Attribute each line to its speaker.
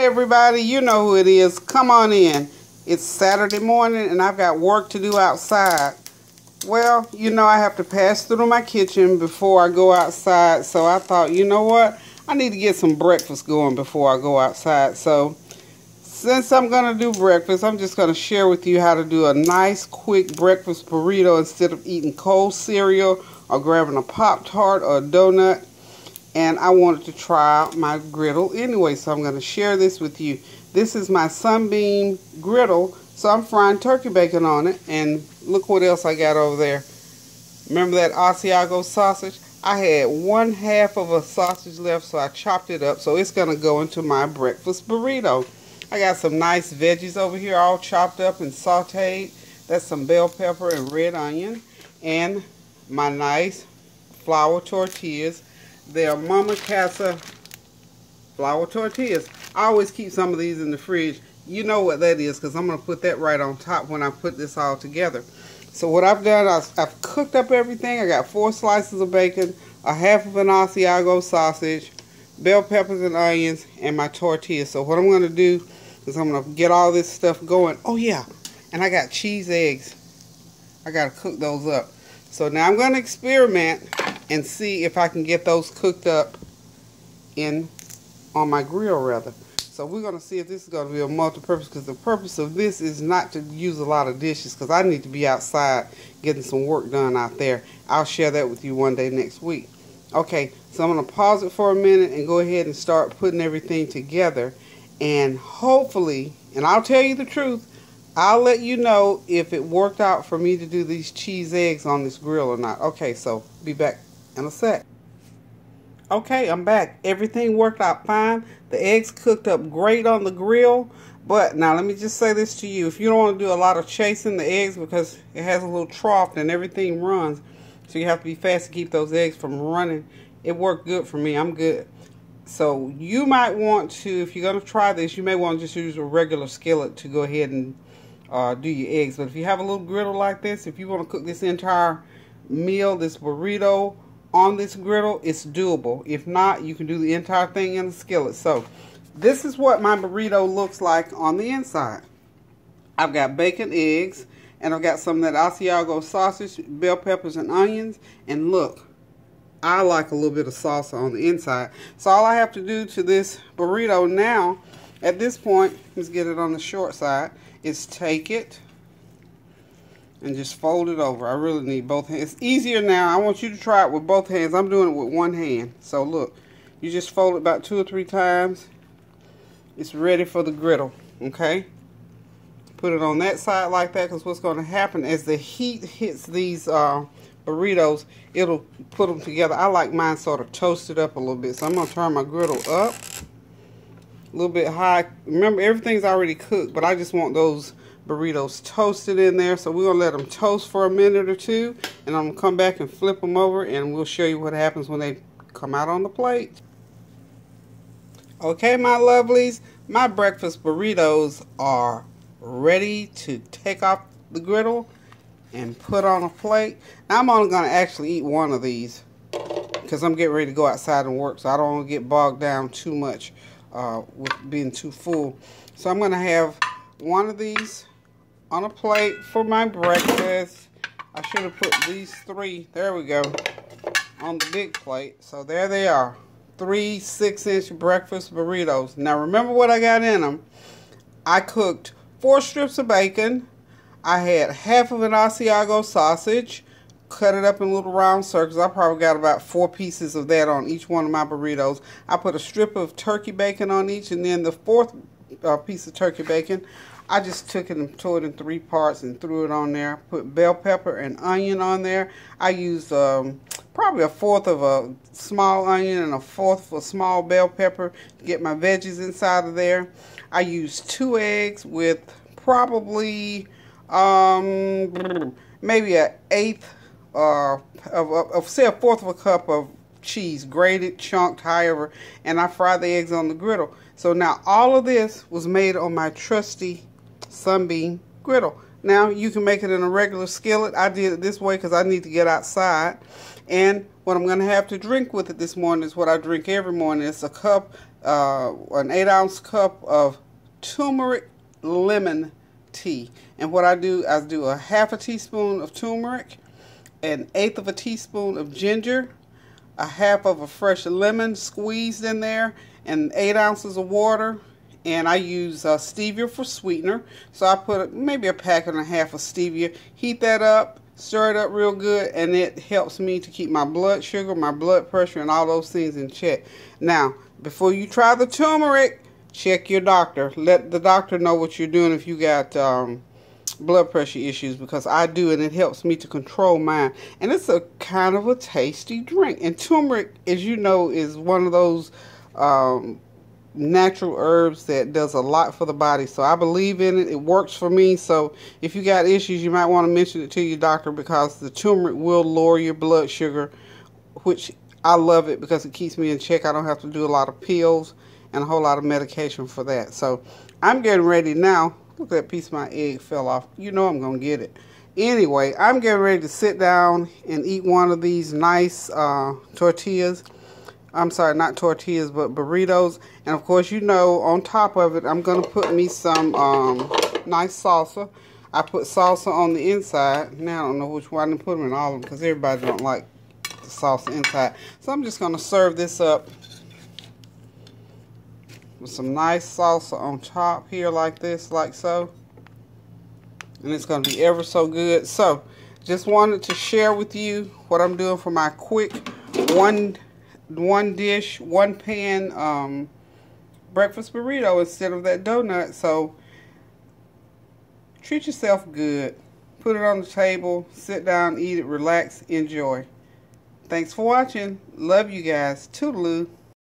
Speaker 1: everybody, you know who it is. Come on in. It's Saturday morning and I've got work to do outside. Well, you know I have to pass through my kitchen before I go outside, so I thought, you know what? I need to get some breakfast going before I go outside. So since I'm going to do breakfast, I'm just going to share with you how to do a nice quick breakfast burrito instead of eating cold cereal or grabbing a Pop-Tart or a donut. And I wanted to try out my griddle anyway, so I'm going to share this with you. This is my Sunbeam griddle, so I'm frying turkey bacon on it. And look what else I got over there. Remember that Asiago sausage? I had 1/2 of a sausage left, so I chopped it up. So it's going to go into my breakfast burrito. I got some nice veggies over here all chopped up and sauteed. That's some bell pepper and red onion. And my nice flour tortillas. They are Mama Casa flour tortillas. I always keep some of these in the fridge. You know what that is because I'm going to put that right on top when I put this all together. So what I've done, I've cooked up everything. I got 4 slices of bacon, 1/2 of an Asiago sausage, bell peppers and onions, and my tortillas. So what I'm going to do is I'm going to get all this stuff going. Oh yeah, and I got cheese eggs. I got to cook those up. So now I'm going to experiment and see if I can get those cooked up on my grill rather. So we're going to see if this is going to be a multi-purpose, because the purpose of this is not to use a lot of dishes, because I need to be outside getting some work done out there. I'll share that with you one day next week. Okay, so I'm going to pause it for a minute and go ahead and start putting everything together. And hopefully, and I'll tell you the truth, I'll let you know if it worked out for me to do these cheese eggs on this grill or not. Okay, so be back in a sec. Okay, I'm back. Everything worked out fine. The eggs cooked up great on the grill. But now let me just say this to you. If you don't want to do a lot of chasing the eggs, because it has a little trough and everything runs, so you have to be fast to keep those eggs from running. It worked good for me. I'm good. So you might want to, if you're going to try this, you may want to just use a regular skillet to go ahead and do your eggs. But if you have a little griddle like this, if you want to cook this entire meal, this burrito on this griddle, it's doable. If not, you can do the entire thing in a skillet. So this is what my burrito looks like on the inside. I've got bacon, eggs, and I've got some of that Asiago sausage, bell peppers, and onions. And look, I like a little bit of salsa on the inside. So all I have to do to this burrito now, at this point, let's get it on the short side, is take it and just fold it over. I really need both hands. It's easier now. I want you to try it with both hands. I'm doing it with one hand. So look, you just fold it about 2 or 3 times. It's ready for the griddle, okay? Put it on that side like that, because what's going to happen as the heat hits these burritos, it'll put them together. I like mine sort of toasted up a little bit, so I'm going to turn my griddle up a little bit high. Remember, everything's already cooked, but I just want those burritos toasted in there. So we're going to let them toast for a minute or two, and I'm going to come back and flip them over, and we'll show you what happens when they come out on the plate. Okay, my lovelies, my breakfast burritos are ready to take off the griddle and put on a plate. Now I'm only going to actually eat one of these because I'm getting ready to go outside and work, so I don't want to get bogged down too much with being too full. So I'm going to have one of these on a plate for my breakfast. I should have put these 3, there we go, on the big plate. So there they are, 3 6-inch breakfast burritos. Now remember what I got in them. I cooked 4 strips of bacon. I had 1/2 of an Asiago sausage, cut it up in little round circles. I probably got about 4 pieces of that on each one of my burritos. I put a strip of turkey bacon on each, and then the 4th piece of turkey bacon, I just took it and tore it in 3 parts and threw it on there. Put bell pepper and onion on there. I used probably 1/4 of a small onion and 1/4 of a small bell pepper to get my veggies inside of there. I used 2 eggs with probably maybe an 1/8 say a 1/4 of a cup of cheese, grated, chunked, however, and I fried the eggs on the griddle. So now all of this was made on my trusty Sunbeam griddle. Now you can make it in a regular skillet. I did it this way because I need to get outside. And what I'm going to have to drink with it this morning is what I drink every morning. It's a cup an 8-ounce cup of turmeric lemon tea. And what I do a 1/2 teaspoon of turmeric, 1/8 of a teaspoon of ginger, 1/2 of a fresh lemon squeezed in there, and 8 ounces of water. And I use stevia for sweetener. So I put maybe a packet and a half of stevia. Heat that up, stir it up real good, and it helps me to keep my blood sugar, my blood pressure, and all those things in check. Now, before you try the turmeric, check your doctor. Let the doctor know what you're doing if you got blood pressure issues, because I do, and it helps me to control mine. And it's a kind of a tasty drink. And turmeric, as you know, is one of those natural herbs that does a lot for the body. So I believe in it. It works for me. So if you got issues, you might want to mention it to your doctor, because the turmeric will lower your blood sugar, which I love it because it keeps me in check. I don't have to do a lot of pills and a whole lot of medication for that. So I'm getting ready now. Look, that piece of my egg fell off. You know I'm going to get it. Anyway, I'm getting ready to sit down and eat one of these nice tortillas. I'm sorry, not tortillas, but burritos. And of course, you know, on top of it, I'm going to put me some nice salsa. I put salsa on the inside. Now I don't know which one to put them in, all of them, because everybody don't like the salsa inside. So I'm just going to serve this up with some nice salsa on top here, like this, like so. And it's going to be ever so good. So just wanted to share with you what I'm doing for my quick one dish, one pan breakfast burrito instead of that donut. So treat yourself good. Put it on the table, sit down, eat it, relax, enjoy. Thanks for watching. Love you guys. Toodaloo.